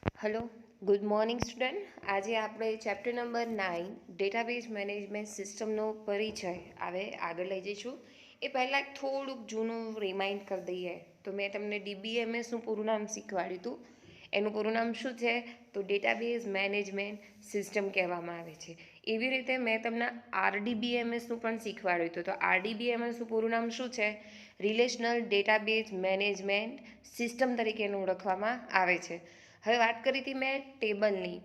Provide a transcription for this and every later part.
Hello, good morning student. આજે આપણે chapter number 9 database management સિસ્ટમનો પરિચય આગળ લઈ જઈશું. એ પહેલાં થોડુંક જૂનું રિમાઇન્ડ કરી દઈએ તો મેં તમને ડીબીએમએસનું પૂરું નામ શીખવાડ્યું હતું. એનું પૂરું નામ શું છે? તો ડેટાબેઝ મેનેજમેન્ટ સિસ્ટમ કહેવામાં આવે છે. એવી રીતે મેં તમને આરડીબીએમએસનું પણ શીખવાડ્યું હતું. તો આરડીબીએમએસનું પૂરું નામ શું છે? રિલેશનલ ડેટાબેઝ મેનેજમેન્ટ સિસ્ટમ તરીકે એનું ઓળખવામાં આવે છે. હવે વાત કરી હતી મેં ટેબલની.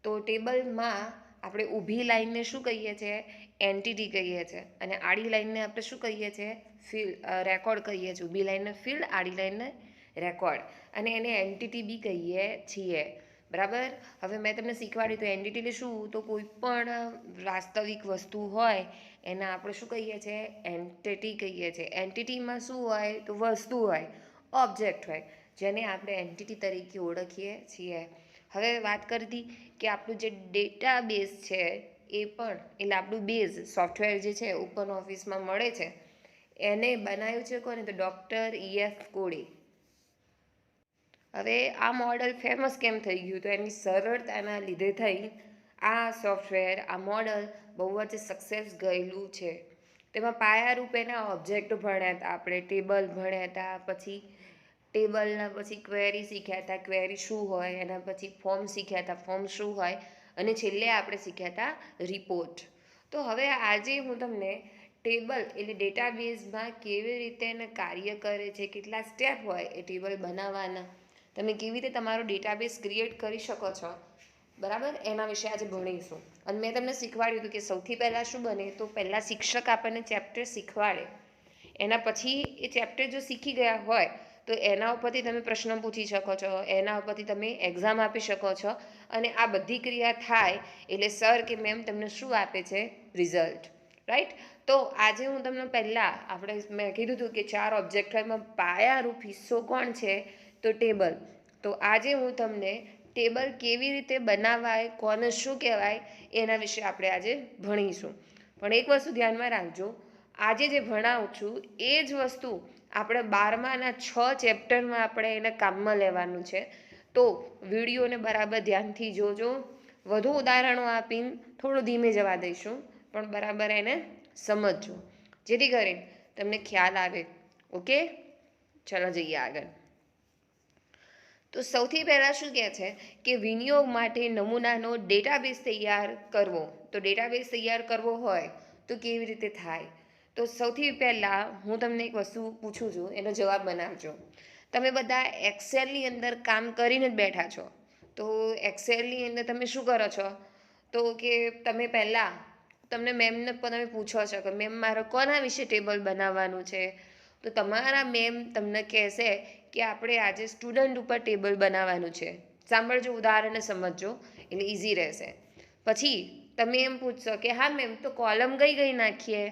તો ટેબલમાં આપણે ઊભી લાઈનને શું કહીએ છીએ? એન્ટિટી કહીએ છીએ. અને આડી લાઈનને આપણે શું કહીએ છીએ? રેકોર્ડ કહીએ છીએ. ઊભી લાઈનને ફિલ્ડ, આડી લાઈનને રેકોર્ડ. અને એને એન્ટિટી બી કહીએ છીએ. બરાબર. હવે મેં તમને શીખવાડ્યું તો એન્ટિટી શું? તો કોઈ પણ વાસ્તવિક વસ્તુ હોય એને આપણે શું કહીએ છીએ? એન્ટિટી કહીએ છીએ. એન્ટિટીમાં શું હોય? તો વસ્તુ હોય, ઓબ્જેક્ટ હોય, જેને આપણે એન્ટિટી તરીકે ઓળખીએ છીએ. હવે વાત કરી હતી કે આપણું જે ડેટાબેઝ છે એ પણ એટલે આપણું બેઝ સોફ્ટવેર જે છે ઓપન ઓફિસમાં મળે છે એને બનાવ્યું છે કોને? તો ડૉક્ટર EF કોડે. હવે આ મોડલ ફેમસ કેમ થઈ ગયું? તો એની સરળતાના લીધે થઈ આ સોફ્ટવેર, આ મોડલ બહુ જ સક્સેસ ગયેલું છે. તેમાં પાયા રૂપેના ઓબ્જેક્ટ ભણ્યા હતા આપણે, ટેબલ ભણ્યા હતા, પછી ટેબલના પછી ક્વેરી શીખ્યા હતા, ક્વેરી શું હોય, એના પછી ફોર્મ શીખ્યા હતા, ફોર્મ શું હોય, અને છેલ્લે આપણે શીખ્યા હતા રિપોર્ટ. તો હવે આજે હું તમને ટેબલ એટલે ડેટાબેઝમાં કેવી રીતે એને કાર્ય કરે છે, કેટલા સ્ટેપ હોય એ ટેબલ બનાવવાના, તમે કેવી રીતે તમારો ડેટાબેઝ ક્રિએટ કરી શકો છો, બરાબર, એના વિશે આજે ભણીશું. અને મેં તમને શીખવાડ્યું હતું કે સૌથી પહેલાં શું બને? તો પહેલાં શિક્ષક આપણને ચેપ્ટર શીખવાડે, એના પછી એ ચેપ્ટર જો શીખી ગયા હોય તો એના ઉપરથી તમે પ્રશ્ન પૂછી શકો છો, એના ઉપરથી તમે એક્ઝામ આપી શકો છો, અને આ બધી ક્રિયા થાય એટલે સર કે મેમ તમને શું આપે છે? રિઝલ્ટ. રાઈટ. તો આજે હું તમને પહેલાં મેં કીધું હતું કે 4 ઓબ્જેક્ટ હોય, એમાં પાયારૂપ હિસ્સો કોણ છે? તો ટેબલ. તો આજે હું તમને ટેબલ કેવી રીતે બનાવાય, કોને શું કહેવાય, એના વિશે આપણે આજે ભણીશું. પણ એક વસ્તુ ધ્યાનમાં રાખજો, આજે જે ભણાવું છું એ જ વસ્તુ આપણે 12માના 6 ચેપ્ટરમાં આપણે એને કામમાં લેવાનું છે. તો વિડીયોને બરાબર ધ્યાનથી જોજો. વધુ ઉદાહરણો આપીને થોડું ધીમે જવા દઈશું, પણ બરાબર એને સમજજો, જેથી કરીને તમને ખ્યાલ આવે. ઓકે, ચલો જઈએ આગળ. તો સૌથી પહેલાં શું કહે છે કે વિનિયોગ માટે નમૂનાનો ડેટાબેઝ તૈયાર કરવો. તો ડેટાબેઝ તૈયાર કરવો હોય તો કેવી રીતે થાય? તો સૌથી પહેલાં હું તમને એક વસ્તુ પૂછું છું, એનો જવાબ બનાવજો. તમે બધા એક્સેલની અંદર કામ કરીને જ બેઠા છો. તો એક્સેલની અંદર તમે શું કરો છો? તો કે તમે પહેલાં તમને મેમને તમે પૂછો છો કે મેમ મારે કોના વિશે ટેબલ બનાવવાનું છે? તો તમારા મેમ તમને કહેશે કે આપણે આજે સ્ટુડન્ટ ઉપર ટેબલ બનાવવાનું છે. સાંભળજો, ઉદાહરણને સમજજો એટલે ઇઝી રહેશે. પછી તમે એમ પૂછશો કે હા મેમ, તો કોલમ કઈ કઈ નાખીએ?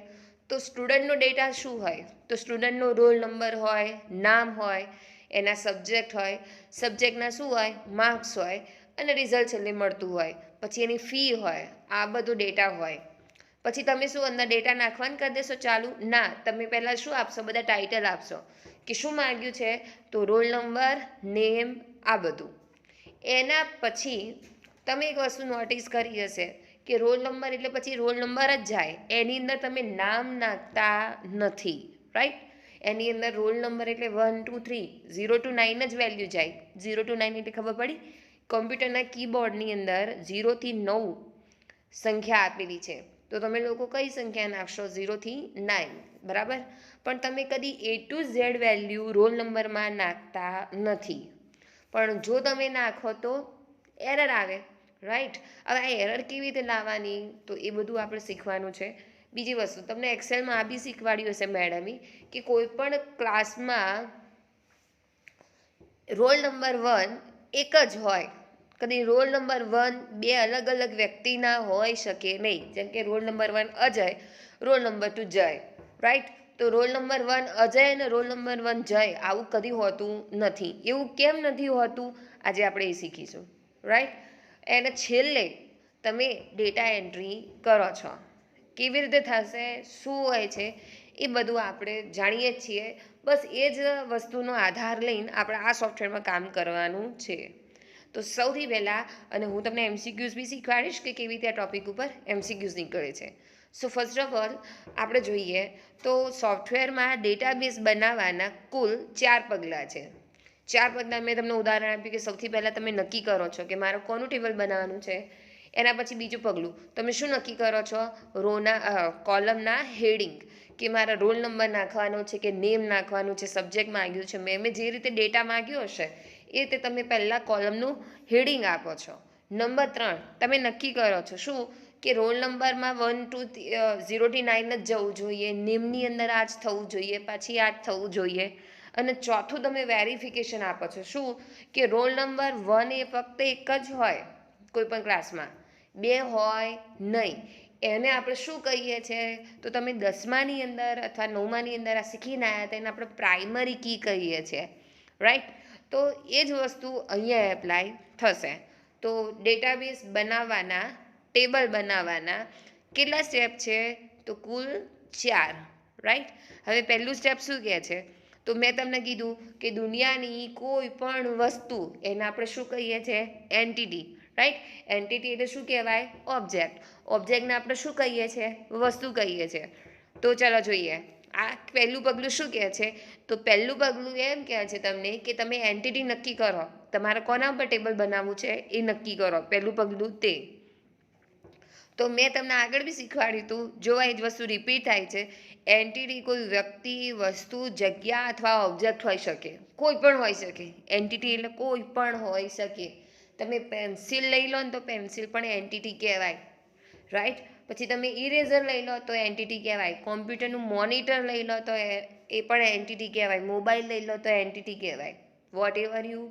તો સ્ટુડન્ટનો ડેટા શું હોય? તો સ્ટુડન્ટનો રોલ નંબર હોય, નામ હોય, એના સબ્જેક્ટ હોય, સબ્જેક્ટના શું હોય? માર્ક્સ હોય, અને રિઝલ્ટ છેલ્લે મળતું હોય. પછી એની ફી હોય, આ બધો ડેટા હોય. પછી તમે શું અંદર ડેટા નાખવાનું કરી દેશો ચાલુ? ના, તમે પહેલાં શું આપશો? બધા ટાઇટલ આપશો કે શું માંગ્યું છે? તો રોલ નંબર, નેમ, આ બધું. એના પછી તમે એક વસ્તુ નોટિસ કરી હશે કે રોલ નંબર એટલે પછી રોલ નંબર જ જાય, એની અંદર તમે નામ નાખતા નથી. રાઈટ. એની અંદર રોલ નંબર એટલે 1 2 3 0 to 9 જ વેલ્યુ જાય. 0 to 9 એટલે ખબર પડી? કોમ્પ્યુટરના કીબોર્ડની અંદર 0 થી 9 સંખ્યા આપેલી છે, તો તમે લોકો કઈ સંખ્યા નાખશો? 0 થી 9, બરાબર. પણ તમે કદી A to Z value roll નંબરમાં નાખતા નથી. પણ જો તમે નાખો તો એરર આવે. રાઈટ. હવે આ એરર કેવી રીતે લાવવાની? તો એ બધું આપણે શીખવાનું છે. બીજી વસ્તુ તમને એક્સેલમાં આ બી શીખવાડ્યું હશે મેડમે કે કોઈ પણ ક્લાસમાં રોલ નંબર 1 એક જ હોય. કદી રોલ નંબર 1 બે અલગ અલગ વ્યક્તિના હોઈ શકે નહીં. જેમ કે roll number 1 Ajay, roll number 2 જય. રાઈટ. તો રોલ નંબર 1 અજય અને રોલ નંબર 1 જય આવું કદી હોતું નથી. એવું કેમ નથી હોતું? આજે આપણે એ શીખીશું. રાઈટ. એને છેલ્લે તમે ડેટા એન્ટ્રી કરો છો, કેવી રીતે થશે, શું હોય છે, એ બધું આપણે જાણીએ જ છીએ. બસ એ જ વસ્તુનો આધાર લઈને આપણે આ સોફ્ટવેરમાં કામ કરવાનું છે. તો સૌથી પહેલાં અને હું તમને એમસીક્યુઝ બી શીખવાડીશ કે કેવી રીતે આ ટોપિક ઉપર એમસીક્યુઝ નીકળે છે. સો ફર્સ્ટ ઓફ ઓલ આપણે જોઈએ તો સોફ્ટવેરમાં ડેટાબેઝ બનાવવાના કુલ 4 પગલાં છે. 4 પગલાં મેં તમને ઉદાહરણ આપ્યું કે સૌથી પહેલાં તમે નક્કી કરો છો કે મારે કોનું ટેબલ બનાવવાનું છે. એના પછી બીજું પગલું તમે શું નક્કી કરો છો, કોલમના હેડિંગ, કે મારા રોલ નંબર નાખવાનો છે કે નેમ નાખવાનું છે, સબ્જેક્ટ માંગ્યું છે, મેં જે રીતે ડેટા માંગ્યો હશે એ રીતે તમે પહેલાં કોલમનું હેડિંગ આપો છો. નંબર 3 તમે નક્કી કરો છો શું કે રોલ નંબરમાં 1 2 0 થી 9 જ જવું જોઈએ, નેમની અંદર આ જ થવું જોઈએ, પછી આ જ થવું જોઈએ. અને ચોથું તમે વેરિફિકેશન આપો છો શું કે રોલ નંબર 1 એ ફક્ત એક જ હોય કોઈ પણ ક્લાસમાં, 2 હોય નહીં. એને આપણે શું કહીએ છીએ તો તમે 10માની અંદર અથવા 9માની અંદર આ શીખીને આવ્યા હતા એને આપણે પ્રાઇમરી કી કહીએ છીએ, રાઈટ. તો એ જ વસ્તુ અહીંયા એપ્લાય થશે. તો ડેટાબેઝ બનાવવાના, ટેબલ બનાવવાના કેટલા સ્ટેપ છે તો કુલ 4, રાઈટ. હવે પહેલું સ્ટેપ શું કહે છે તો મેં તમને કીધું કે દુનિયાની કોઈ પણ વસ્તુ એને આપણે શું કહીએ છીએ, એન્ટિટી, રાઈટ. એન્ટિટી એટલે શું કહેવાય, ઓબ્જેક્ટ. ઓબ્જેક્ટને આપણે શું કહીએ છીએ, વસ્તુ કહીએ છીએ. તો ચાલો જોઈએ આ પહેલું પગલું શું કહે છે. તો પહેલું પગલું એમ કહે છે તમને કે તમે એન્ટિટી નક્કી કરો, તમારે કોના પર ટેબલ બનાવવું છે એ નક્કી કરો. પહેલું પગલું તે. તો મેં તમને આગળ બી શીખવાડ્યું હતું, જો એ જ વસ્તુ રિપીટ થાય છે. એન્ટિટી કોઈ વ્યક્તિ, વસ્તુ, જગ્યા અથવા ઓબ્જેક્ટ હોઈ શકે, કોઈ પણ હોઈ શકે. એન્ટિટી એટલે કોઈ પણ હોઈ શકે. તમે પેન્સિલ લઈ લો ને તો પેન્સિલ પણ એન્ટિટી કહેવાય, રાઈટ. પછી તમે ઇરેઝર લઈ લો તો એન્ટિટી કહેવાય. કોમ્પ્યુટરનું મોનિટર લઈ લો તો એ પણ એન્ટિટી કહેવાય. મોબાઈલ લઈ લો તો એન્ટિટી કહેવાય. વોટ એવર યુ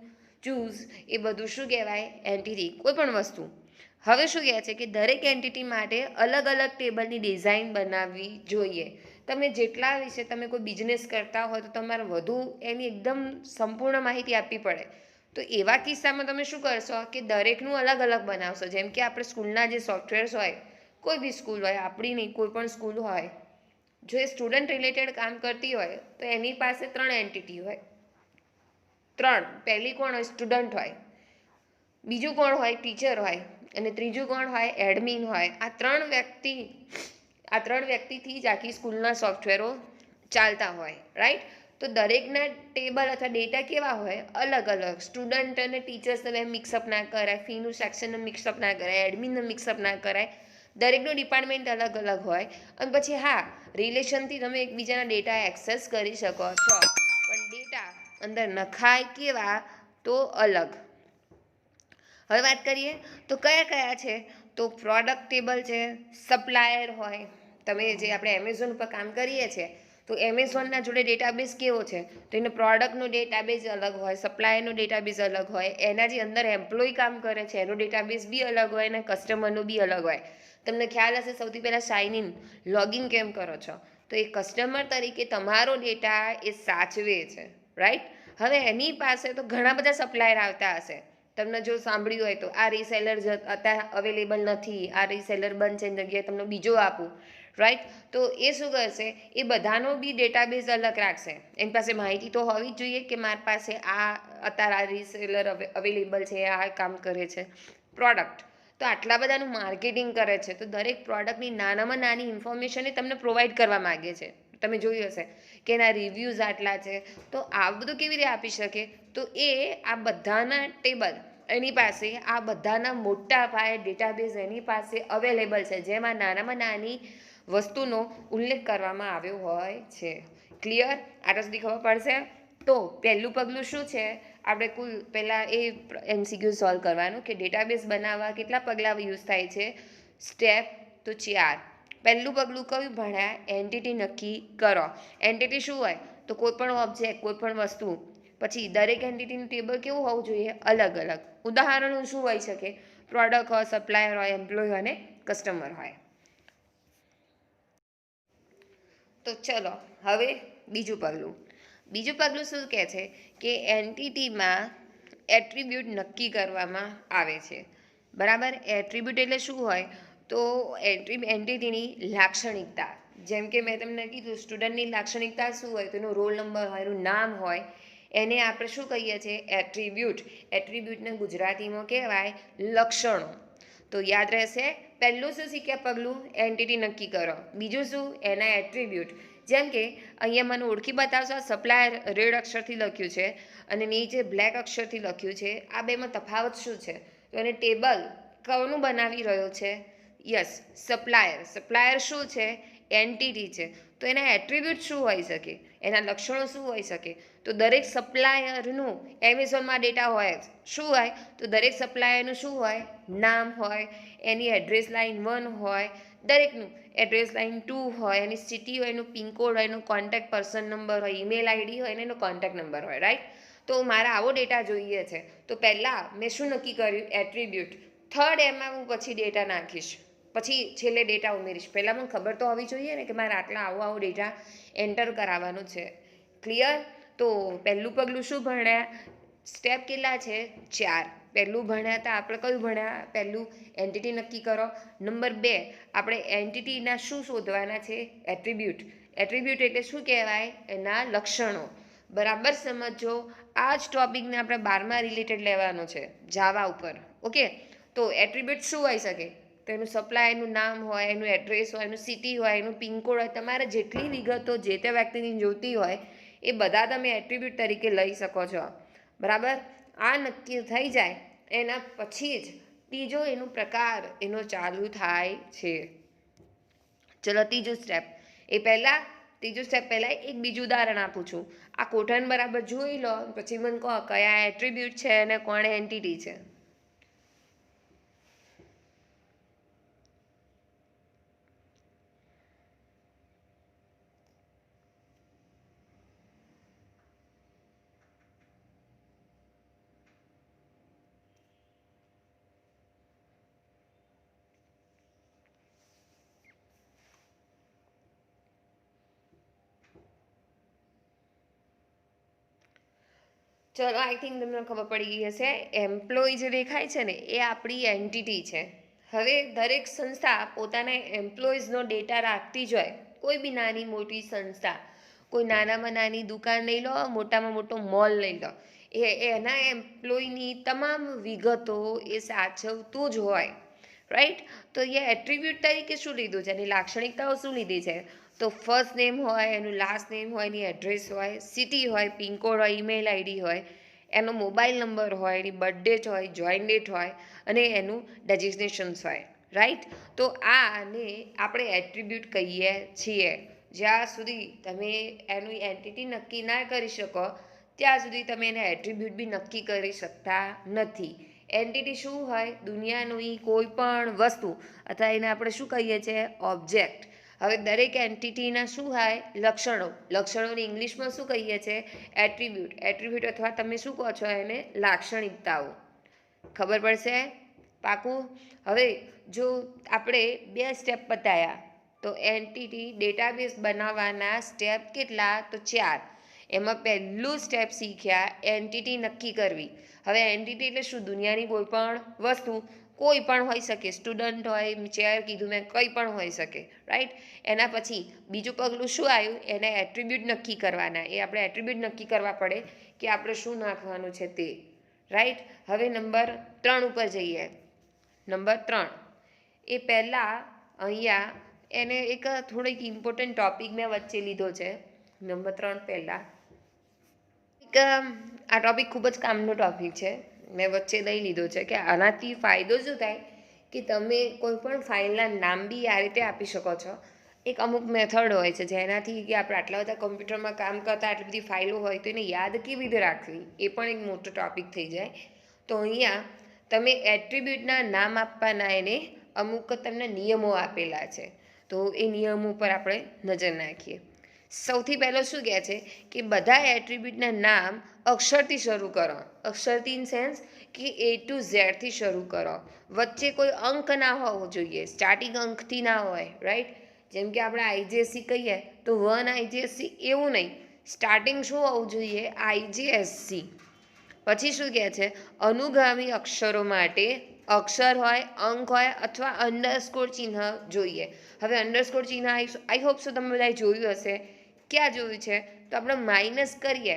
ચૂઝ એ બધું શું કહેવાય, એન્ટિટી, કોઈ પણ વસ્તુ. હવે શું કહે છે કે દરેક એન્ટિટી માટે અલગ અલગ ટેબલની ડિઝાઇન બનાવવી જોઈએ. તમે જેટલા વિશે તમે કોઈ બિઝનેસ કરતા હોય તો તમારે વધુ એની એકદમ સંપૂર્ણ માહિતી આપવી પડે. તો એવા કિસ્સામાં તમે શું કરશો કે દરેકનું અલગ અલગ બનાવશો. જેમ કે આપણે સ્કૂલના જે સોફ્ટવેર્સ હોય, કોઈ બી સ્કૂલ હોય, આપણી નહીં, કોઈ પણ સ્કૂલ હોય, જો એ સ્ટુડન્ટ રિલેટેડ કામ કરતી હોય તો એની પાસે 3 એન્ટિટી હોય. 3. પહેલી કોણ હોય, સ્ટુડન્ટ હોય. બીજું કોણ હોય, ટીચર હોય. અને ત્રીજું કોણ હોય, એડમિન હોય. આ 3 વ્યક્તિથી જ આખી સ્કૂલના સોફ્ટવેરો ચાલતા હોય, રાઈટ. તો દરેકના ટેબલ અથવા ડેટા કેવા હોય, અલગ અલગ. સ્ટુડન્ટ અને ટીચર્સને મિક્સઅપ ના કરાય, ફીનું સેક્શનને મિક્સઅપ ના કરાય, એડમિનને મિક્સઅપ ના કરાય. દરેકનું ડિપાર્ટમેન્ટ અલગ અલગ હોય. અને પછી હા, રિલેશનથી તમે એકબીજાના ડેટા એક્સેસ કરી શકો છો, પણ ડેટા અંદર નખાય કેવા તો અલગ. હવે વાત કરીએ તો કયા કયા છે તો પ્રોડક્ટ ટેબલ છે, સપ્લાયર હોય. તમે જે આપણે એમેઝોન પર કામ કરીએ છીએ તો એમેઝોનના જોડે ડેટાબેઝ કેવો છે તો એને પ્રોડક્ટનો ડેટાબેઝ અલગ હોય, સપ્લાયરનો ડેટાબેઝ અલગ હોય, એના જે અંદર એમ્પ્લોય કામ કરે છે એનો ડેટાબેઝ બી અલગ હોય અને કસ્ટમરનો બી અલગ હોય. તમને ખ્યાલ હશે સૌથી પહેલાં સાઇન ઇન, લોગિન કેમ કરો છો તો એ કસ્ટમર તરીકે તમારો ડેટા એ સાચવે છે, રાઈટ. હવે એની પાસે તો ઘણા બધા સપ્લાયર આવતા હશે. તમને જો સાંભળ્યું હોય તો આ રીસેલર અત્યારે અવેલેબલ નથી, આ રીસેલર બંધ છે, જગ્યાએ તમને બીજો આપું, રાઈટ. તો એ શું કરશે, એ બધાનો બી ડેટાબેઝ અલગ રાખશે. એની પાસે માહિતી તો હોવી જ જોઈએ કે મારી પાસે અત્યારે આ રીસેલર અવેલેબલ છે, આ કામ કરે છે. પ્રોડક્ટ તો આટલા બધાનું માર્કેટિંગ કરે છે તો દરેક પ્રોડક્ટની નાનામાં નાની ઇન્ફોર્મેશન એ તમને પ્રોવાઈડ કરવા માગે છે. તમે જોયું હશે કે એના રિવ્યૂઝ આટલા છે. તો આ બધું કેવી રીતે આપી શકે તો એ આ બધાના ટેબલ એની પાસે, આ બધાના મોટા પાયે ડેટાબેઝ એની પાસે અવેલેબલ છે, જેમાં નાનામાં નાની વસ્તુનો ઉલ્લેખ કરવામાં આવ્યો હોય છે. ક્લિયર? આટલા સુધી ખબર પડશે. તો પહેલું પગલું શું છે, આપણે કુલ પહેલાં એ એમસીક્યુ સોલ્વ કરવાનું કે ડેટાબેઝ બનાવવા કેટલા પગલાં યુઝ થાય છે. સ્ટેપ તો 4. પહેલું પગલું કયું ભણ્યા, એન્ટિટી નક્કી કરો. એન્ટિટી શું હોય તો કોઈ પણ ઓબ્જેક્ટ, કોઈ પણ વસ્તુ. પછી દરેક એન્ટિટીનું ટેબલ કેવું હોવું જોઈએ, અલગ અલગ. ઉદાહરણો શું હોઈ શકે, પ્રોડક્ટ હોય, સપ્લાયર હોય, એમ્પ્લોય હોય અને કસ્ટમર હોય. તો ચલો હવે બીજું પગલું શું કહે છે કે એન્ટિટીમાં એટ્રીબ્યુટ નક્કી કરવામાં આવે છે, બરાબર. એટ્રીબ્યુટ એટલે શું હોય તો એન્ટિટીની લાક્ષણિકતા. જેમ કે મેં તમને કીધું સ્ટુડન્ટની લાક્ષણિકતા શું હોય તો એનો રોલ નંબર હોય, એનું નામ હોય, એને આપણે શું કહીએ છીએ? એટ્રીબ્યુટ. એટ્રીબ્યુટને ગુજરાતીમાં કહેવાય લક્ષણો. તો યાદ રહેશે. પહેલું શું શીખ્યા? પગલું એન્ટિટી નક્કી કરો. બીજું શું? એના એટ્રીબ્યુટ. જેમ કે અહીંયા મને ઓળખી બતાવશો. સપ્લાયર રેડ અક્ષરથી લખ્યું છે અને નીચે બ્લેક અક્ષરથી લખ્યું છે. આ બેમાં તફાવત શું છે? તો એને ટેબલ કોનું બનાવી રહ્યો છે? Yes, supplier. સપ્લાયર શું છે? એન્ટિટી છે. તો એના એટ્રીબ્યુટ શું હોઈ શકે? એના લક્ષણો શું હોઈ શકે? તો દરેક સપ્લાયરનું એમેઝોનમાં ડેટા હોય જ. શું હોય? તો દરેક સપ્લાયરનું શું હોય? નામ હોય, એની એડ્રેસ લાઇન 1 હોય, દરેકનું એડ્રેસ લાઇન 2 હોય, એની સિટી હોય, એનું પિનકોડ હોય, એનો કોન્ટેક્ટ પર્સન નંબર હોય, ઈમેલ આઈડી હોય અને એનો કોન્ટેક્ટ નંબર હોય. રાઈટ? તો મારે આવો ડેટા જોઈએ છે. તો પહેલાં મેં શું નક્કી કર્યું? એટ્રીબ્યુટ. થર્ડ એમાં હું પછી ડેટા નાખીશ, પછી છેલ્લે ડેટા ઉમેરીશ. પહેલાં મને ખબર તો હોવી જોઈએ ને કે મારે આટલા આવો ડેટા એન્ટર કરાવવાનું છે. ક્લિયર? તો પહેલું પગલું શું ભણ્યા? સ્ટેપ કેટલા છે? 4. પહેલું ભણ્યા હતા આપણે કયું ભણ્યા? પહેલું એન્ટિટી નક્કી કરો. નંબર 2 આપણે એન્ટિટીના શું શોધવાના છે? એટ્રીબ્યુટ. એટ્રીબ્યુટ એટલે શું કહેવાય? એના લક્ષણો. બરાબર સમજો. આ જ ટોપિકને આપણે 12માં રિલેટેડ લેવાનો છે, જાવા ઉપર. ઓકે? તો એટ્રીબ્યુટ શું હોઈ શકે? તો એનું સપ્લાયરનું નામ હોય, એનું એડ્રેસ હોય, એનું સિટી હોય, એનું પિનકોડ હોય. તમારે જેટલી વિગતો જે તે વ્યક્તિની જોઈતી હોય એ બધા તમે એટ્રીબ્યુટ તરીકે લઈ શકો છો. બરાબર? આ નક્કી થઈ જાય એના પછી જ ત્રીજો એનું પ્રકાર એનો ચાલુ થાય છે. ચલો ત્રીજું સ્ટેપ. એ પહેલાં ત્રીજું સ્ટેપ પહેલાં એક બીજું ઉદાહરણ આપું છું. આ કોઠાને બરાબર જોઈ લો, પછી મને કહો કયા એટ્રીબ્યુટ છે અને કોણ એન્ટિટી છે. ચલો આઈ થિંક તમને ખબર પડી ગઈ હશે. એમ્પ્લોય જે દેખાય છે ને એ આપણી એન્ટિટી છે. હવે દરેક સંસ્થા પોતાના એમ્પ્લોઈઝનો ડેટા રાખતી જ હોય. કોઈ બી નાની મોટી સંસ્થા, કોઈ નાનામાં નાની દુકાન લઈ લો, મોટામાં મોટો મોલ લઈ લો, એના એમ્પ્લોયની તમામ વિગતો એ સાચવતું જ હોય. રાઈટ? તો એ એટ્રીબ્યુટ તરીકે શું લીધું છે? એની લાક્ષણિકતાઓ શું લીધી છે? તો ફર્સ્ટ નેમ હોય, એનું લાસ્ટ નેમ હોય, એની એડ્રેસ હોય, સિટી હોય, પિનકોડ હોય, ઈમેલ આઈડી હોય, એનો મોબાઈલ નંબર હોય, એની બર્થ ડેટ હોય, જોઈન ડેટ હોય અને એનું ડેઝિગ્નેશન્સ હોય. રાઈટ? તો આને આપણે એટ્રીબ્યુટ કહીએ છીએ. જ્યાં સુધી તમે એનું એન્ટિટી નક્કી ના કરી શકો ત્યાં સુધી તમે એને એટ્રીબ્યુટ બી નક્કી કરી શકતા નથી. એન્ટિટી શું હોય? દુનિયાની કોઈ પણ વસ્તુ, અથવા એને આપણે શું કહીએ છીએ? ઓબ્જેક્ટ. હવે દરેક એન્ટિટીના શું હોય? લક્ષણો. લક્ષણોને ઇંગ્લિશમાં શું કહીએ છીએ? એટ્રીબ્યુટ. એટ્રીબ્યુટ અથવા તમે શું કહો છો એને? લાક્ષણિકતાઓ. ખબર પડશે? પાકું? હવે જો આપણે 2 સ્ટેપ બતાવ્યા તો એન્ટિટી ડેટાબેઝ બનાવવાના સ્ટેપ કેટલા? તો 4. એમાં પહેલું સ્ટેપ શીખ્યા એન્ટિટી નક્કી કરવી. હવે એન્ટિટી એટલે શું? દુનિયાની કોઈ પણ વસ્તુ, કોઈ પણ હોઈ શકે. સ્ટુડન્ટ હોય, ચેર કીધું મેં, કંઈ પણ હોઈ શકે. રાઈટ? એના પછી બીજું પગલું શું આવ્યું? એને એટ્રીબ્યુટ નક્કી કરવાના. એ આપણે એટ્રીબ્યુટ નક્કી કરવા પડે કે આપણે શું નાખવાનું છે તે. રાઈટ? હવે નંબર 3 ઉપર જઈએ. નંબર 3 એ પહેલાં અહીંયા એને એક થોડીક ઇમ્પોર્ટન્ટ ટોપિક મેં વચ્ચે લીધો છે. નંબર 3 પહેલાં આ ટોપિક ખૂબ જ કામનો ટોપિક છે. મેં વચ્ચે લઈ લીધો છે કે આનાથી ફાયદો શું થાય કે તમે કોઈ પણ ફાઇલના નામ બી આ રીતે આપી શકો છો. એક અમુક મેથડ હોય છે જેનાથી કે આપણે આટલા બધા કમ્પ્યુટરમાં કામ કરતા આટલી બધી ફાઇલો હોય તો એને યાદ કેવી રીતે રાખવી એ પણ એક મોટો ટોપિક થઈ જાય. તો અહીંયા તમે એટ્રીબ્યુટના નામ આપવાના એને અમુક તમને નિયમો આપેલા છે. તો એ નિયમો પર આપણે નજર નાખીએ. સૌથી પહેલો શું કહે છે કે બધા એટ્રીબ્યુટના નામ અક્ષરથી શરૂ કરો. અક્ષરથી ઇન સેન્સ કે A to Z થી શરૂ કરો. વચ્ચે કોઈ અંક ના હોવો જોઈએ. સ્ટાર્ટિંગ અંકથી ના હોય. રાઈટ? જેમ કે આપણે IGSC કહીએ તો 1 IGSC એવું નહીં. સ્ટાર્ટિંગ શું હોવું જોઈએ? IGSC. પછી શું કહે છે? અનુગામી અક્ષરો માટે અક્ષર હોય, અંક હોય અથવા અંડરસ્કોર ચિહ્ન જોઈએ. હવે અંડરસ્કોર ચિહ્ન આઈ હોપ સો તમે બધાએ જોયું હશે. ક્યાં જોયું છે? તો આપણે માઇનસ કરીએ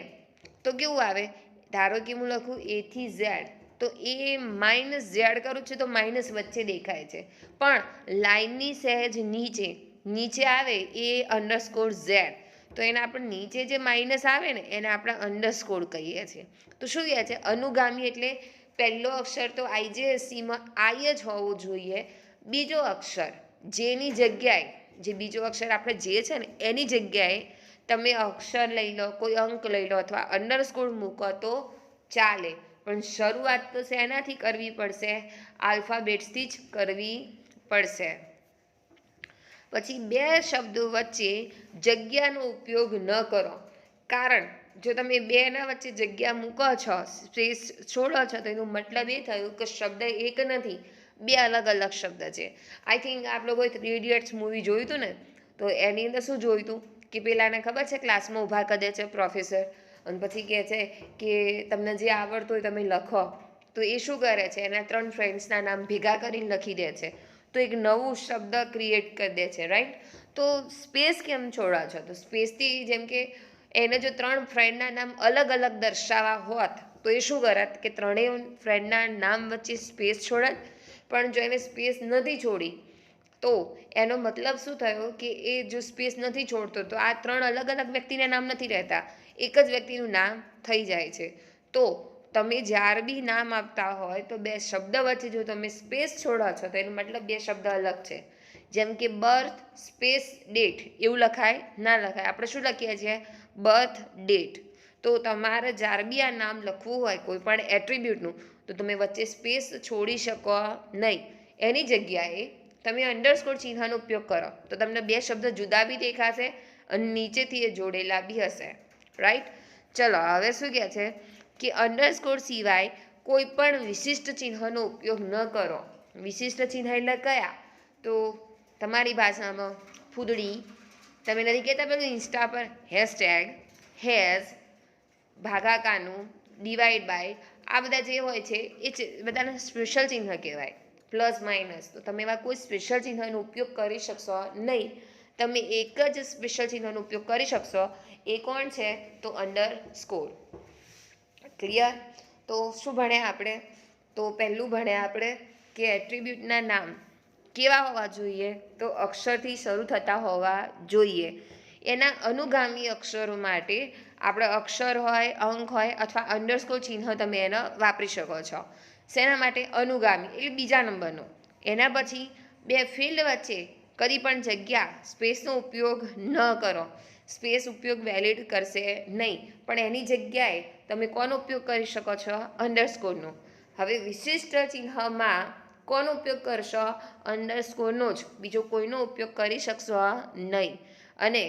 તો કેવું આવે, ધારો કે હું લખું A થી Z, તો એ માઇનસ ઝેડ કરું છું તો માઇનસ વચ્ચે દેખાય છે, પણ લાઇનની સહેજ નીચે આવે એ અંડરસ્કોર ઝેડ, તો એને આપણે નીચે જે માઇનસ આવે ને એને આપણે અંડરસ્કોર કહીએ છીએ. તો શું કહે છે, અનુગામી એટલે પહેલો અક્ષર તો આઈજેએસસીમાં આઈ જ હોવો જોઈએ, બીજો અક્ષર જેની જગ્યાએ, જે બીજો અક્ષર આપણે જે છે ને એની જગ્યાએ તમે અક્ષર લઈ લો, કોઈ અંક લઈ લો અથવા અંડરસ્કોર મૂકો તો ચાલે, પણ શરૂઆત તો શેનાથી કરવી પડશે, આલ્ફાબેટ્સથી જ કરવી પડશે. પછી બે શબ્દો વચ્ચે જગ્યાનો ઉપયોગ ન કરો, કારણ જો તમે બેના વચ્ચે જગ્યા મૂકો છો, સ્પેસ છોડો છો, તો એનો મતલબ એ થયું કે શબ્દ એક નથી, બે અલગ અલગ શબ્દ છે. આઈ થિંક આપ લોકોએ 3 ઇડિયટ્સ મૂવી જોયું હતું ને, તો એની અંદર શું જોયું હતું કે પેલાને ખબર છે ક્લાસમાં ઊભા કરી દે છે પ્રોફેસર, અને પછી કહે છે કે તમને જે આવડતું હોય તમે લખો, તો એ શું કરે છે, એના 3 ફ્રેન્ડ્સના નામ ભેગા કરીને લખી દે છે, તો એક નવું શબ્દ ક્રિએટ કરી દે છે, રાઈટ. તો સ્પેસ કેમ છોડો છો, તો સ્પેસથી જેમ કે એને જો 3 ફ્રેન્ડના નામ અલગ અલગ દર્શાવવા હોત તો એ શું કરત કે ત્રણેય ફ્રેન્ડના નામ વચ્ચે સ્પેસ છોડત, પણ જો એને સ્પેસ નથી છોડી તો એનો મતલબ શું થયો કે એ જો સ્પેસ નથી છોડતો તો આ 3 અલગ અલગ વ્યક્તિના નામ નથી રહેતા, એક જ વ્યક્તિનું નામ થઈ જાય છે. તો તમે જ્યારે બી નામ આપતા હોય તો બે શબ્દ વચ્ચે જો તમે સ્પેસ છોડો છો તો એનો મતલબ બે શબ્દ અલગ છે. જેમ કે બર્થ સ્પેસ ડેટ એવું લખાય ના લખાય, આપણે શું લખીએ છીએ, બર્થ ડેટ. તો તમારે જ્યારે બી આ નામ લખવું હોય કોઈ પણ એટ્રીબ્યુટનું, તો તમે વચ્ચે સ્પેસ છોડી શકો નહીં, એની જગ્યાએ તમે અંડરસ્કોર ચિહ્નનો ઉપયોગ કરો તો તમને બે શબ્દ જુદા બી દેખાશે અને નીચેથી એ જોડેલા બી હશે, રાઈટ. ચલો હવે શું કહે છે કે અંડરસ્કોર સિવાય કોઈ પણ વિશિષ્ટ ચિહ્નનો ઉપયોગ ન કરો. વિશિષ્ટ ચિહ્ન એટલે કયા, તો તમારી ભાષામાં ફૂદડી, તમે નથી કહેતા પેલું ઇન્સ્ટા પર હેશટેગ, હેઝ, ભાગાકારનું, ડિવાઈડ બાય, આ બધા જે હોય છે એ બધાના સ્પેશિયલ ચિહ્ન કહેવાય, પ્લસ માઇનસ. તો તમે એવા કોઈ સ્પેશિયલ ચિહ્નનો ઉપયોગ કરી શકશો નહીં, તમે એક જ સ્પેશિયલ ચિહ્નનો ઉપયોગ કરી શકશો, એ કોણ છે, તો અંડરસ્કોર. ક્લિયર. તો શું ભણ્યા આપણે, તો પહેલું ભણ્યા આપણે કે એટ્રીબ્યુટના નામ કેવા હોવા જોઈએ, તો અક્ષરથી શરૂ થતા હોવા જોઈએ. એના અનુગામી અક્ષરો માટે આપણે અક્ષર હોય, અંક હોય અથવા અંડરસ્કોર ચિહ્ન તમે એને વાપરી શકો છો. શેના માટે, અનુગામી એટલે બીજા નંબરનો. એના પછી બે ફિલ્ડ વચ્ચે કદી પણ જગ્યા સ્પેસનો ઉપયોગ ન કરો, સ્પેસ ઉપયોગ વેલિડ કરશે નહીં, પણ એની જગ્યાએ તમે કોનો ઉપયોગ કરી શકો છો, અંડરસ્કોરનો. હવે વિશિષ્ટ ચિહ્નમાં કોનો ઉપયોગ કરશો, અંડરસ્કોરનો જ, બીજો કોઈનો ઉપયોગ કરી શકશો નહીં. અને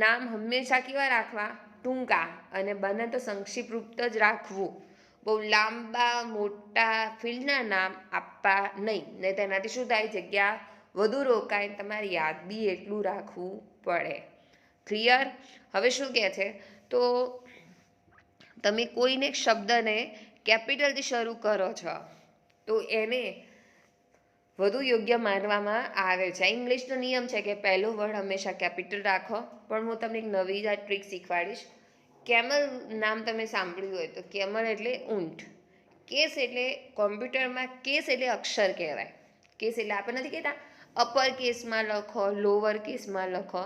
નામ હંમેશા કેવા રાખવા, ટૂંકા, અને બને તો સંક્ષિપ્ત રૂપ જ રાખવું. બહુ લાંબા મોટા ફિલ્ડના નામ આપવા નહીં, ને તેનાથી શું થાય, જગ્યા વધુ રોકાય, તમારે યાદ બી એટલું રાખવું પડે. ક્લિયર. હવે શું કહે છે, તો તમે કોઈને શબ્દને કેપિટલથી શરૂ કરો છો તો એને વધુ યોગ્ય માનવામાં આવે છે. ઇંગ્લિશનો નિયમ છે કે પહેલો વર્ડ હંમેશા કેપિટલ રાખો, પણ હું તમને એક નવી જ ટ્રીક શીખવાડીશ. કેમલ નામ તમે સાંભળ્યું હોય તો કેમલ એટલે ઊંટ, કેસ એટલે કોમ્પ્યુટરમાં કેસ એટલે અક્ષર કહેવાય. કેસ એટલે આપણે નથી કહેતા અપર કેસમાં લખો, લોઅર કેસમાં લખો,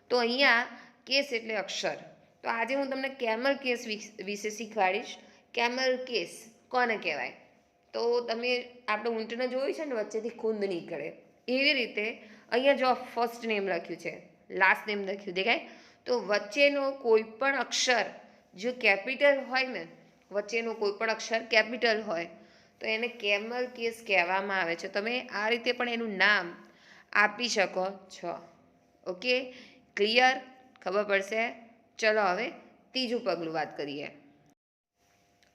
તો અહીંયા કેસ એટલે અક્ષર. તો આજે હું તમને કેમલ કેસ વિશે શીખવાડીશ. કેમલ કેસ કોને કહેવાય, તો તમે આપણે ઊંટને જોયું છે ને વચ્ચેથી ખૂંદ નીકળે, એવી રીતે અહીંયા જો ફર્સ્ટ નેમ લખ્યું છે, લાસ્ટ નેમ લખ્યું દેખાય, તો વચ્ચેનો કોઈ પણ અક્ષર જો કેપિટલ હોય ને, વચ્ચેનો કોઈ પણ અક્ષર કેપિટલ હોય તો એને કેમલ કેસ કહેવામાં આવે છે. તમે આ રીતે પણ એનું નામ આપી શકો છો. ઓકે, ક્લિયર, ખબર પડશે. ચલો હવે ત્રીજું પગલું વાત કરીએ.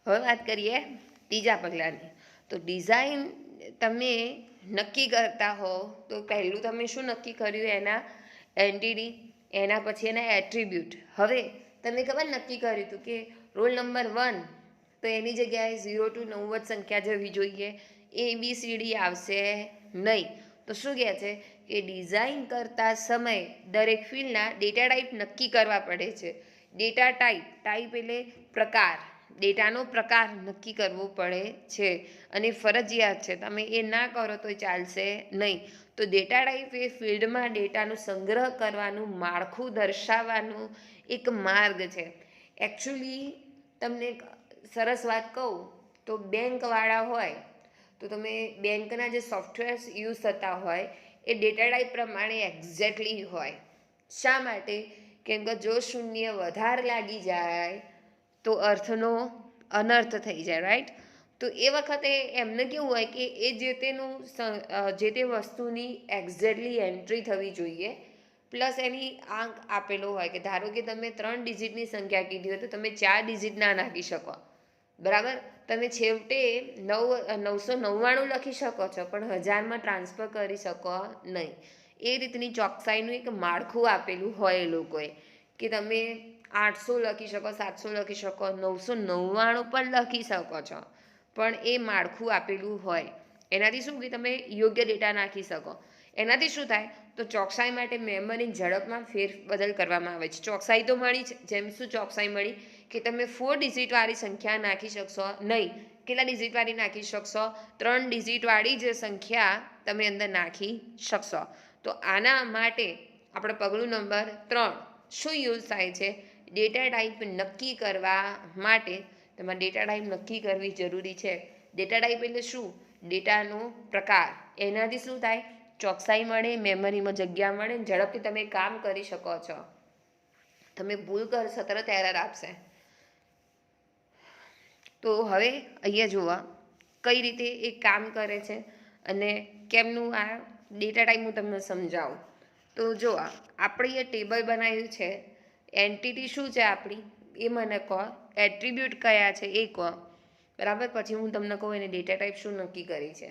હવે વાત કરીએ ત્રીજા પગલાંની. તો ડિઝાઇન તમે નક્કી કરતા હો તો પહેલું તમે શું નક્કી કર્યું, એના એન્ટિટી, એના પછી એના એટ્રીબ્યુટ. હવે તમે ખબર નક્કી કર્યું હતું કે રોલ નંબર 1 તો એની જગ્યાએ 0 to 9 જ સંખ્યા જવી જોઈએ, ABCD આવશે નહીં. તો શું કહે છે કે ડિઝાઇન કરતા સમયે દરેક ફિલ્ડના ડેટા ટાઈપ નક્કી કરવા પડે છે. ડેટા ટાઈપ એટલે પ્રકાર, ડેટાનો પ્રકાર નક્કી કરવો પડે છે અને ફરજિયાત છે. તમે એ ના કરો તો ચાલશે નહીં. તો ડેટા ટાઈપ એ ફિલ્ડમાં ડેટાનો સંગ્રહ કરવાનું માળખું દર્શાવવાનું એક માર્ગ છે. એકચ્યુઅલી તમને સરસ વાત કહું તો બેંકવાળા હોય તો તમે બેંકના જે સોફ્ટવેર્સ યુઝ થતા હોય એ ડેટા ટાઈપ પ્રમાણે એક્ઝેક્ટલી હોય. શા માટે? કેમ કે જો શૂન્ય વધારે લાગી જાય તો અર્થનો અનર્થ થઈ જાય, રાઈટ? તો એ વખતે એમને કેવું હોય કે એ જે તે વસ્તુની એક્ઝેક્ટલી એન્ટ્રી થવી જોઈએ, પ્લસ એની આંક આપેલો હોય કે ધારો કે તમે 3 ડિજિટની સંખ્યા કીધી હોય તો તમે 4 ડિજિટ ના નાખી શકો, બરાબર? તમે છેવટે 999 લખી શકો છો પણ 1000માં ટ્રાન્સફર કરી શકો નહીં. એ રીતની ચોકસાઈનું એક માળખું આપેલું હોય એ લોકોએ કે તમે 800 લખી શકો, 700 લખી શકો, 999 પણ લખી શકો છો, પણ એ માળખું આપેલું હોય. એનાથી શું કે તમે યોગ્ય ડેટા નાખી શકો. એનાથી શું થાય તો ચોકસાઈ માટે મેમરીની ઝડપમાં ફેરબદલ કરવામાં આવે છે. ચોકસાઈ તો મળી છે. જેમ શું ચોકસાઈ મળી કે તમે 4 ડિજિટવાળી સંખ્યા નાખી શકશો નહીં. કેટલા ડિજિટવાળી નાખી શકશો? 3 ડિજિટવાળી જ સંખ્યા તમે અંદર નાખી શકશો. તો આના માટે આપણે પગલું નંબર 3 શું યુઝ થાય છે? ડેટા ટાઈપ નક્કી કરવા માટે તમારે ડેટા ટાઈપ નક્કી કરવી જરૂરી છે. ડેટા ટાઈપ એટલે શું? ડેટાનો પ્રકાર. એનાથી શું થાય? ચોકસાઈ મળે, મેમરીમાં જગ્યા મળે, ઝડપથી તમે કામ કરી શકો છો. તમે ભૂલ કરશો તરત એરર આપશે. તો હવે અહીંયા જોવા કઈ રીતે એ કામ કરે છે અને કેમનું આ ડેટા ટાઈપ હું તમને સમજાવું. તો જો આપણે એ ટેબલ બનાવ્યું છે, એન્ટિટી શું છે આપણી એ મને કહો, એટ્રીબ્યુટ કયા છે એ કહો, બરાબર? પછી હું તમને કહું એને ડેટા ટાઈપ શું નક્કી કરી છે.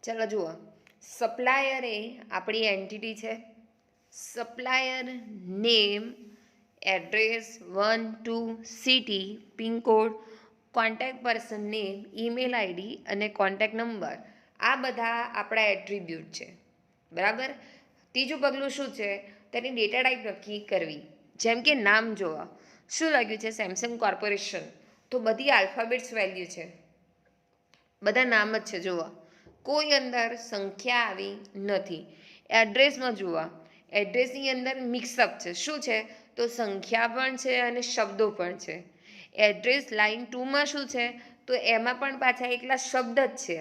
ચાલો જુઓ, સપ્લાયર એ આપણી એન્ટિટી છે. Supplier name, address, 1 2 city, pincode, contact person name, email ID અને કોન્ટેક્ટ નંબર, આ બધા આપણા એટ્રીબ્યુટ છે, બરાબર? ત્રીજું પગલું શું છે? તેની ડેટા ટાઈપ નક્કી કરવી. જેમ કે નામ જોવા, શું લખ્યું છે? સેમસંગ કોર્પોરેશન, તો બધી આલ્ફાબેટ્સ વેલ્યુ છે, બધા નામ જ છે. જોવા કોઈ અંદર સંખ્યા આવી નથી. એડ્રેસમાં જોવા, એડ્રેસની અંદર મિક્સઅપ છે. શું છે? તો સંખ્યા પણ છે અને શબ્દો પણ છે. એડ્રેસ લાઇન 2માં શું છે? તો એમાં પણ પાછા એકલા શબ્દ જ છે.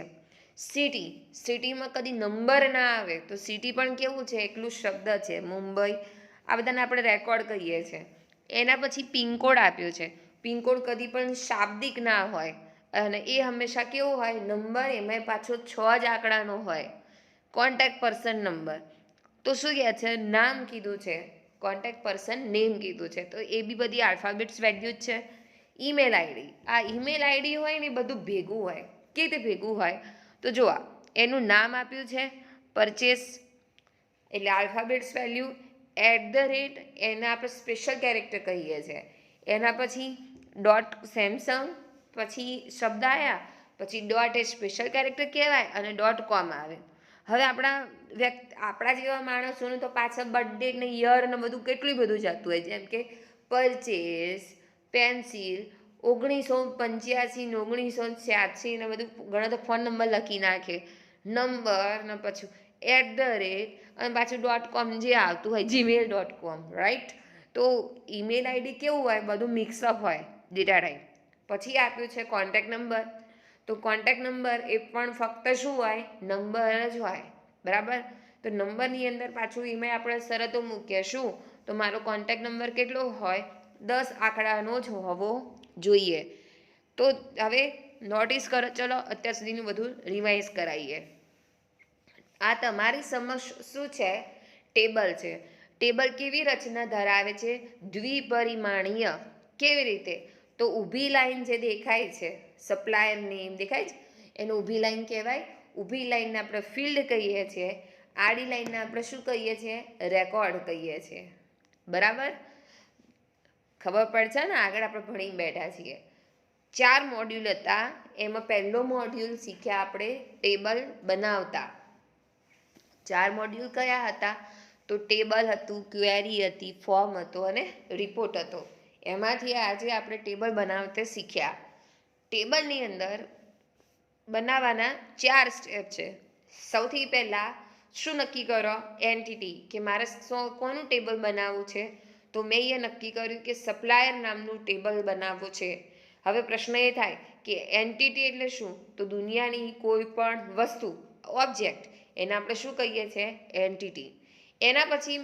સિટી, સિટીમાં કદી નંબર ના આવે તો સિટી પણ કેવું છે? એકલું શબ્દ છે. મુંબઈ, આ બધાને આપણે રેકોર્ડ કહીએ છીએ. એના પછી પિનકોડ આપ્યો છે. પિનકોડ કદી પણ શાબ્દિક ના હોય અને એ હંમેશા કેવો હોય? નંબર, એમાં પાછો 6 જ આંકડાનો હોય. કોન્ટેક્ટ પર્સન નંબર, તો શું કહે છે? નામ કીધું છે, કોન્ટેક્ટ પર્સન નેમ કીધું છે, તો એ બી બધી આલ્ફાબેટ્સ વેલ્યુ જ છે. ઈમેલ આઈડી, આ ઈમેલ આઈડી હોય ને એ બધું ભેગું હોય. કેવી રીતે ભેગું હોય? તો જો એનું નામ આપ્યું છે, પરચેસ એટલે આલ્ફાબેટ્સ વેલ્યુ, @ એને આપણે સ્પેશિયલ કેરેક્ટર કહીએ છીએ. એના પછી .સેમસંગ, પછી શબ્દ આવ્યા, પછી ડોટ એ સ્પેશિયલ કેરેક્ટર કહેવાય અને .com આવે. હવે આપણા જેવા માણસોનું તો પાછળ બર્થડે ને યર ને બધું કેટલું બધું જતું હોય. જેમ કે પરચેસ, પેન્સિલ, 1985 ને 1986 ને બધું ઘણા તો ફોન નંબર લખી નાખે, નંબર ને પછી @ અને પાછું .com જે આવતું હોય, gmail.com, રાઈટ? તો ઈમેલ આઈડી કેવું હોય? બધું મિક્સઅપ હોય ડેટા ટાઈપ. પછી આપ્યું છે કોન્ટેક્ટ નંબર, તો કોન્ટેક્ટ નંબર એ પણ ફક્ત શું હોય? નંબર જ હોય, બરાબર? તો નંબરની અંદર પાછું એમાં આપણે શરતો મૂકીએ. શું? તો મારો કોન્ટેક્ટ નંબર કેટલો હોય? 10 આંકડાનો જ હોવો જોઈએ. તો હવે નોટિસ કરો, ચલો અત્યાર સુધીનું બધું રિવાઇઝ કરાવીએ. આ તમારી સમક્ષ શું છે? ટેબલ છે. ટેબલ કેવી રચના ધરાવે છે? દ્વિપરિમાણીય. કેવી રીતે? તો ઊભી લાઈન જે દેખાય છે સપ્લાયર નેમ દેખાય છે એને ઊભી લાઈન કહેવાય. ઊભી લાઈનને આપણે ફિલ્ડ કહીએ છીએ, આડી લાઈનને આપણે શું કહીએ છીએ? રેકોર્ડ કહીએ છીએ. બરાબર, ખબર પડશે ને? આગળ આપણે ભણી બેઠા છીએ. 4 મોડ્યુલ હતા, એમાં પહેલો મોડ્યુલ શીખ્યા આપણે ટેબલ બનાવતા. 4 મોડ્યુલ કયા હતા? તો ટેબલ હતું, ક્વેરી હતી, ફોર્મ હતો અને રિપોર્ટ હતો. એમાંથી આજે આપણે ટેબલ બનાવતા શીખ્યા. ટેબલની અંદર બનાવવાના 4 સ્ટેપ છે. સૌથી પહેલાં શું નક્કી કરો? એન્ટિટી, કે મારે કોનું ટેબલ બનાવવું છે? તો મેં એ નક્કી કર્યું કે સપ્લાયર નામનું ટેબલ બનાવવું છે. હવે પ્રશ્ન એ થાય કે એન્ટિટી એટલે શું? તો દુનિયાની કોઈ પણ વસ્તુ, ઓબ્જેક્ટ, એને આપણે શું કહીએ છીએ? એન્ટિટી. એના પછી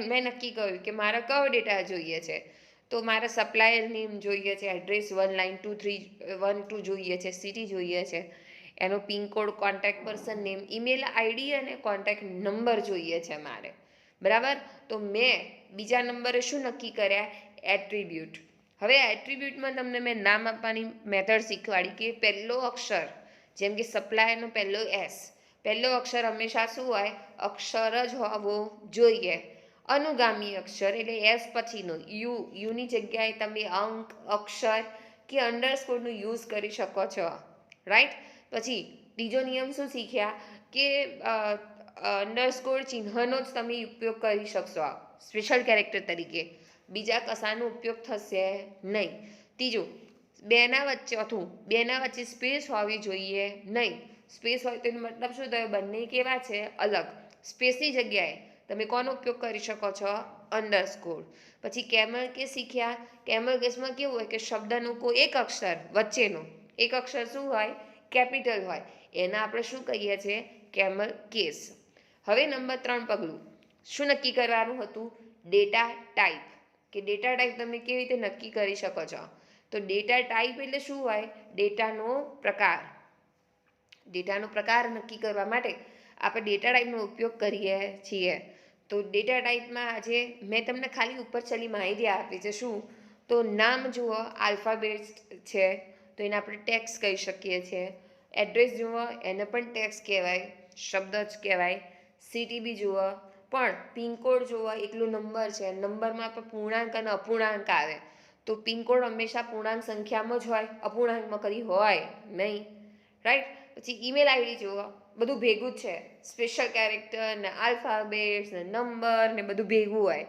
મેં નક્કી કર્યું કે મારે કયો ડેટા જોઈએ છે. તો મારે સપ્લાયર નેમ જોઈએ છે, એડ્રેસ 1 લાઇન 2 3 1 2 જોઈએ છે, સિટી જોઈએ છે, એનો pincode, contact person name, email ID અને કોન્ટેક્ટ નંબર જોઈએ છે મારે. બરાબર, તો મેં બીજા નંબરે શું નક્કી કર્યા? એટ્રીબ્યુટ. હવે એટ્રીબ્યુટમાં તમને મેં નામ આપવાની મેથડ શીખવાડી કે પહેલો અક્ષર, જેમ કે સપ્લાયરનો પહેલો એસ, પહેલો અક્ષર હંમેશા શું હોય? અક્ષર જ હોવો જોઈએ. અનુગામી અક્ષર એટલે એસ પછીનો યુની જગ્યાએ તમે અંક, અક્ષર કે અંડરસ્કોરનો યુઝ કરી શકો છો. રાઈટ. પછી ત્રીજો નિયમ શું શીખ્યા? કે અંડરસ્કોર ચિહ્નનો જ તમે ઉપયોગ કરી શકશો સ્પેશિયલ કેરેક્ટર તરીકે, બીજા કશાનો ઉપયોગ થશે નહીં. ત્રીજું, ચોથું, બેના વચ્ચે સ્પેસ હોવી જોઈએ નહીં. સ્પેસ હોય તો એનો મતલબ શું થયો? બંને કેવા છે? અલગ. સ્પેસની જગ્યાએ તમે કોનો ઉપયોગ કરી શકો છો? અંડરસ્કોર. પછી કેમલ કેસ શીખ્યા. કેમલ કેસમાં કેવું હોય કે શબ્દનો કોઈ એક અક્ષર વચ્ચેનો એક અક્ષર શું હોય? કેપિટલ હોય. એના આપણે શું કહીએ છીએ? Camel case. હવે નંબર 3 પગલું શું નક્કી કરવાનું હતું? ડેટા ટાઈપ, કે ડેટા ટાઈપ તમે કેવી રીતે નક્કી કરી શકો છો? તો ડેટા ટાઈપ એટલે શું હોય? ડેટાનો પ્રકાર. ડેટાનો પ્રકાર નક્કી કરવા માટે આપણે ડેટા ટાઈપનો ઉપયોગ કરીએ છીએ. તો ડેટા ટાઈપમાં આજે મેં તમને ખાલી ઉપર ચલી માહિતી આપી છે. શું? તો નામ જુઓ, આલ્ફાબેટ્સ છે તો એને આપણે ટેક્સ્ટ કહી શકીએ છીએ. એડ્રેસ જુઓ, એને પણ ટેક્સ્ટ કહેવાય, શબ્દ જ કહેવાય. સિટી બી જુઓ, પણ પિનકોડ જુઓ, એકલો નંબર છે, નંબરમાં પણ પૂર્ણાંક અને અપૂર્ણાંક આવે. તો પિનકોડ હંમેશા પૂર્ણાંક સંખ્યામાં જ હોય, અપૂર્ણાંકમાં કદી હોય નહીં. રાઈટ. પછી ઈમેલ આઈડી જુઓ, બધું ભેગું જ છે, સ્પેશિયલ કેરેક્ટર ને આલ્ફાબેટ્સ ને નંબર ને બધું ભેગું હોય.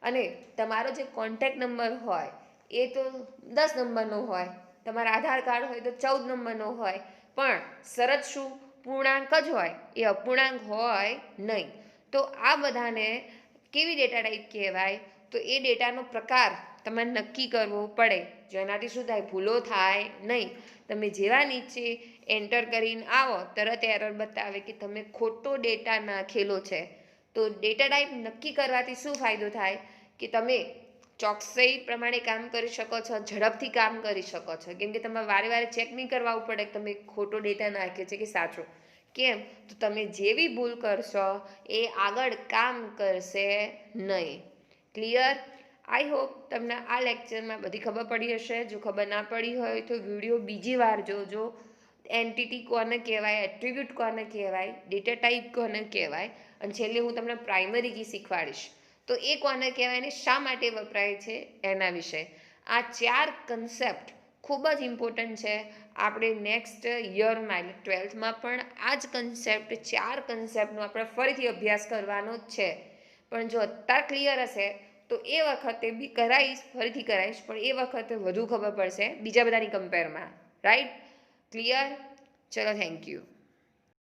અને તમારો જે કોન્ટેક્ટ નંબર હોય એ તો 10 નંબરનો હોય, તમારા આધાર કાર્ડ હોય તો 14 નંબરનો હોય, પણ શરત શું? પૂર્ણાંક જ હોય, એ અપૂર્ણાંક હોય નહીં. તો આ બધાને કેવી ડેટા ટાઈપ કહેવાય? તો એ ડેટાનો પ્રકાર તમારે નક્કી કરવો પડે, જેનાથી શું થાય? ભૂલો થાય નહીં. તમે જેવા નીચે એન્ટર કરીને આવો તરત એરર બતાવે કે તમે ખોટો ડેટા નાખેલો છે. તો ડેટા ટાઈપ નક્કી કરવાથી શું ફાયદો થાય? કે તમે ચોકસાઈ પ્રમાણે કામ કરી શકો છો, ઝડપથી કામ કરી શકો છો, કેમ કે તમારે વારે વારે ચેક નહીં કરવું પડે કે તમે ખોટો ડેટા નાખ્યો છે કે સાચો. કેમ? તો તમે જેવી ભૂલ કરશો એ આગળ કામ કરશે નહીં. ક્લિયર? આઈ હોપ તમને આ લેક્ચરમાં બધી ખબર પડી હશે. જો ખબર ના પડી હોય તો વિડીયો બીજી વાર જોજો. એન્ટિટી કોને કહેવાય, એટ્રીબ્યુટ કોને કહેવાય, ડેટા ટાઈપ કોને કહેવાય, અને છેલ્લે હું તમને પ્રાઇમરી કી શીખવાડીશ. તો એ કોને કહેવાય ને શા માટે વપરાય છે એના વિશે. આ 4 કન્સેપ્ટ ખૂબ જ ઇમ્પોર્ટન્ટ છે. આપણે નેક્સ્ટ યરમાં એટલે 12થમાં પણ આ જ કન્સેપ્ટ 4 કન્સેપ્ટનો આપણે ફરીથી અભ્યાસ કરવાનો જ છે. પણ જો અત્યારે ક્લિયર હશે તો એ વખતે બી ફરીથી કરાવીશ, પણ એ વખતે વધુ ખબર પડશે બીજા બધાની કમ્પેરમાં. રાઈટ? ક્લિયર? ચલો, થેન્ક યુ.